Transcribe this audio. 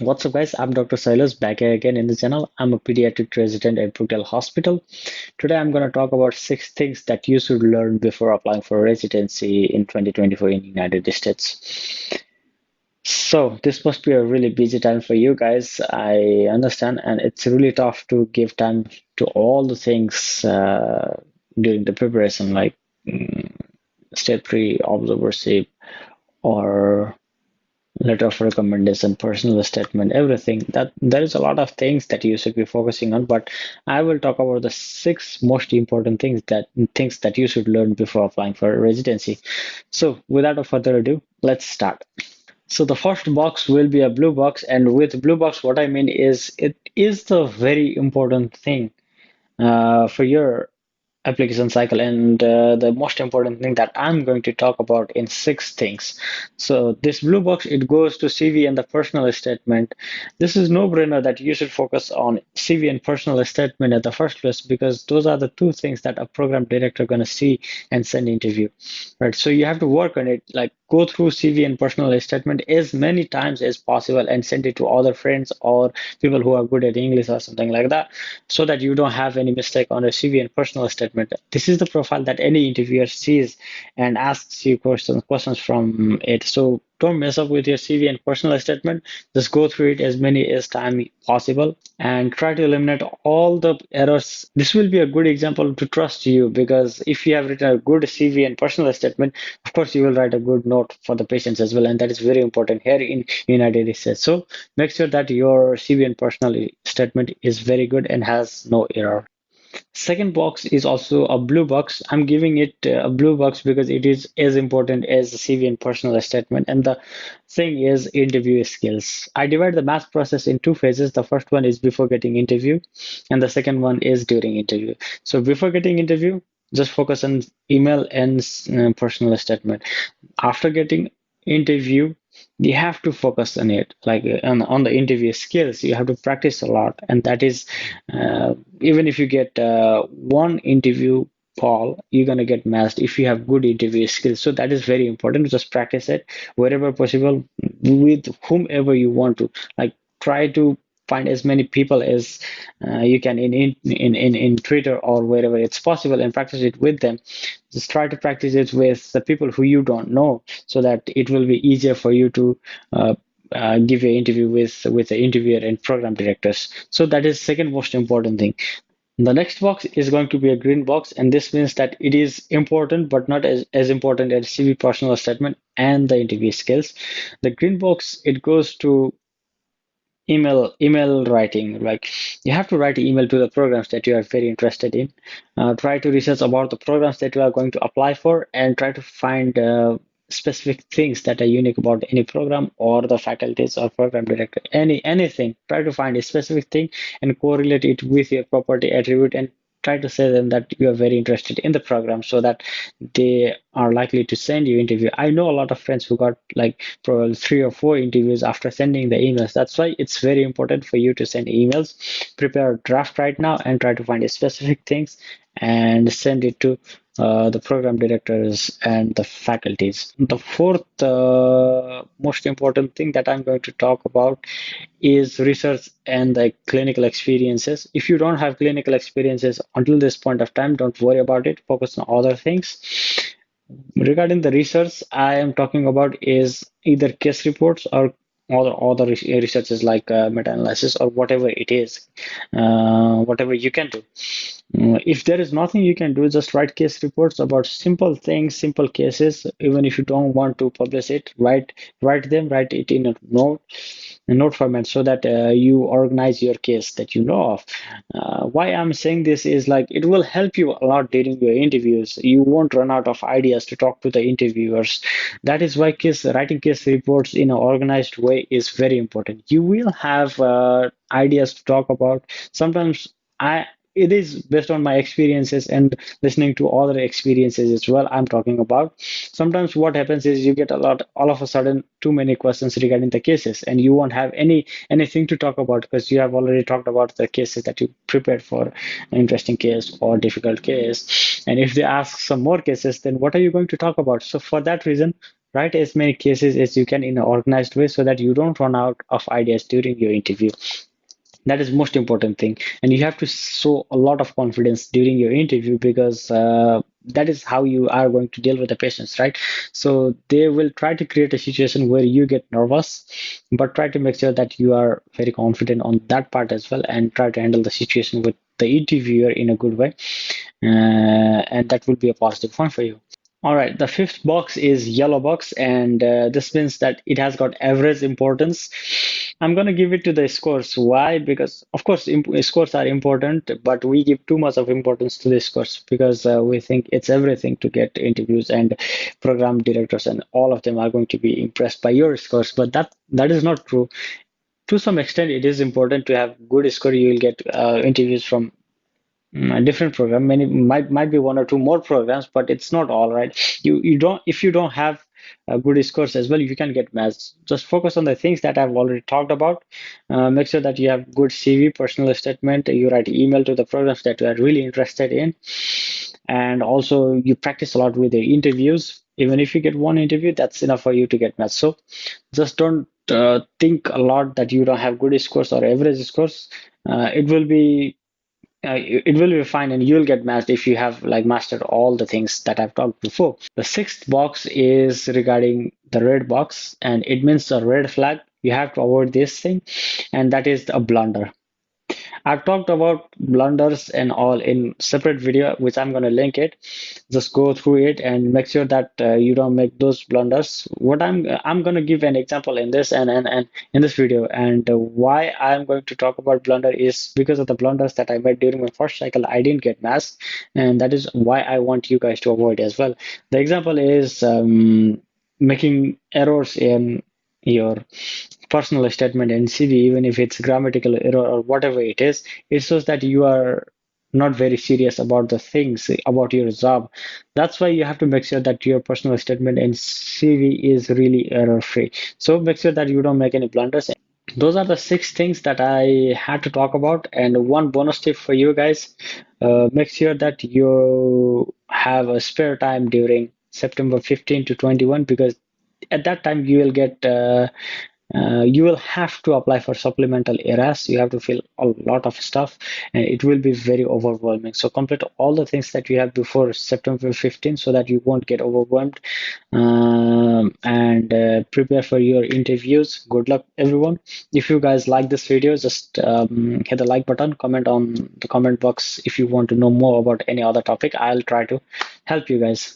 What's up, guys? I'm Dr. Silas back here again in the channel. I'm a pediatric resident at Brookdale Hospital. Today, I'm going to talk about 6 things that you should learn before applying for residency in 2024 in United States. So, this must be a really busy time for you guys. I understand, and it's really tough to give time to all the things during the preparation, like mm, state pre-observership or letter of recommendation, personal statement, everything. That there is a lot of things that you should be focusing on, but I will talk about the 6 most important things that you should learn before applying for residency. So without further ado, let's start. So the first box will be a blue box, and with blue box, what I mean is it is the very important thing for your application cycle, and the most important thing that I'm going to talk about in 6 things. So this blue box, it goes to CV and the personal statement. This is no brainer that you should focus on CV and personal statement at the first place, because those are the 2 things that a program director going to see and send interview, right? So you have to work on it, like go through CV and personal statement as many times as possible and send it to other friends or people who are good at English or something like that, so that you don't have any mistake on a CV and personal statement. This is the profile that any interviewer sees and asks you questions from it. So don't mess up with your CV and personal statement. Just go through it as many as time possible and try to eliminate all the errors. This will be a good example to trust you, because if you have written a good CV and personal statement, of course you will write a good note for the patients as well, and that is very important here in United States. So make sure that your CV and personal statement is very good and has no error. Second box is also a blue box. I'm giving it a blue box because it is as important as the CV and personal statement. And the thing is interview skills. I divide the math process in 2 phases. The first one is before getting interview, and the second one is during interview. So before getting interview, just focus on email and personal statement. After getting interview, you have to focus on it, like on the interview skills. You have to practice a lot, and that is even if you get one interview call, you're gonna get matched if you have good interview skills. So that is very important. Just practice it wherever possible with whomever you want to. Like try to find as many people as you can in Twitter or wherever it's possible, and practice it with them. Just try to practice it with the people who you don't know, so that it will be easier for you to uh, give an interview with the interviewer and program directors. So that is second most important thing. The next box is going to be a green box, and this means that it is important, but not as important as CV personal statement and the interview skills. The green box, it goes to email writing. Like you have to write email to the programs that you are very interested in. Try to research about the programs that you are going to apply for, and try to find specific things that are unique about any program or the faculties or program director, anything. Try to find a specific thing and correlate it with your property attribute, and try to say them that you are very interested in the program, so that they are likely to send you interview. I know a lot of friends who got like probably 3 or 4 interviews after sending the emails. That's why it's very important for you to send emails. Prepare a draft right now and try to find a specific things and send it to the program directors and the faculties. The fourth most important thing that I'm going to talk about is research and the clinical experiences. If you don't have clinical experiences until this point of time, don't worry about it. Focus on other things. Regarding the research I am talking about is either case reports or other researches like meta-analysis or whatever it is, whatever you can do. If there is nothing you can do, just write case reports about simple things, simple cases. Even if you don't want to publish it, write it in a note format, so that you organize your case that you know of. Why I'm saying this is like it will help you a lot during your interviews. You won't run out of ideas to talk to the interviewers. That is why writing case reports in an organized way is very important. You will have ideas to talk about. Sometimes I it is based on my experiences and listening to other experiences as well. I'm talking about sometimes what happens is you get a lot all of a sudden too many questions regarding the cases, and you won't have anything to talk about, because you have already talked about the cases that you prepared for, an interesting case or difficult case. And if they ask some more cases, then what are you going to talk about? So for that reason, Write as many cases as you can in an organized way so that you don't run out of ideas during your interview. That is most important thing, and you have to show a lot of confidence during your interview because that is how you are going to deal with the patients, right? So they will try to create a situation where you get nervous, but try to make sure that you are very confident on that part as well, and try to handle the situation with the interviewer in a good way, and that will be a positive one for you. All right, the fifth box is yellow box, and this means that it has got average importance. I'm going to give it to the scores. Why? Because, of course, scores are important, but we give too much of importance to the scores because we think it's everything to get interviews, and program directors and all of them are going to be impressed by your scores. But that is not true. To some extent, it is important to have good score. You will get interviews from a different program. Many might be one or two more programs, but it's not all right. You don't, if you don't have good scores as well, you can get matched. Just focus on the things that I've already talked about. Make sure that you have good CV, personal statement. You write email to the programs that you are really interested in, and also you practice a lot with the interviews. Even if you get one interview, that's enough for you to get matched. So just don't think a lot that you don't have good scores or average scores. It will be it will be fine, and you'll get matched if you have like mastered all the things that I've talked before. The sixth box is regarding the red box, and it means a red flag. You have to avoid this thing, and that is a blunder. I've talked about blunders and all in separate video, which I'm going to link it. Just go through it and make sure that you don't make those blunders. What I'm going to give an example in this and in this video, and why I'm going to talk about blunder is because of the blunders that I made during my first cycle. I didn't get masked, and that is why I want you guys to avoid as well. The example is making errors in your personal statement in CV, even if it's grammatical error or whatever it is, it shows that you are not very serious about the things about your job. That's why you have to make sure that your personal statement in CV is really error free. So make sure that you don't make any blunders. Those are the six things that I had to talk about. And one bonus tip for you guys, make sure that you have a spare time during September 15 to 21, because at that time you will get you will have to apply for supplemental eras. You have to fill a lot of stuff, and it will be very overwhelming. So complete all the things that you have before September 15 so that you won't get overwhelmed, and prepare for your interviews. Good luck, everyone. If you guys like this video, just hit the like button, comment on the comment box if you want to know more about any other topic. I'll try to help you guys.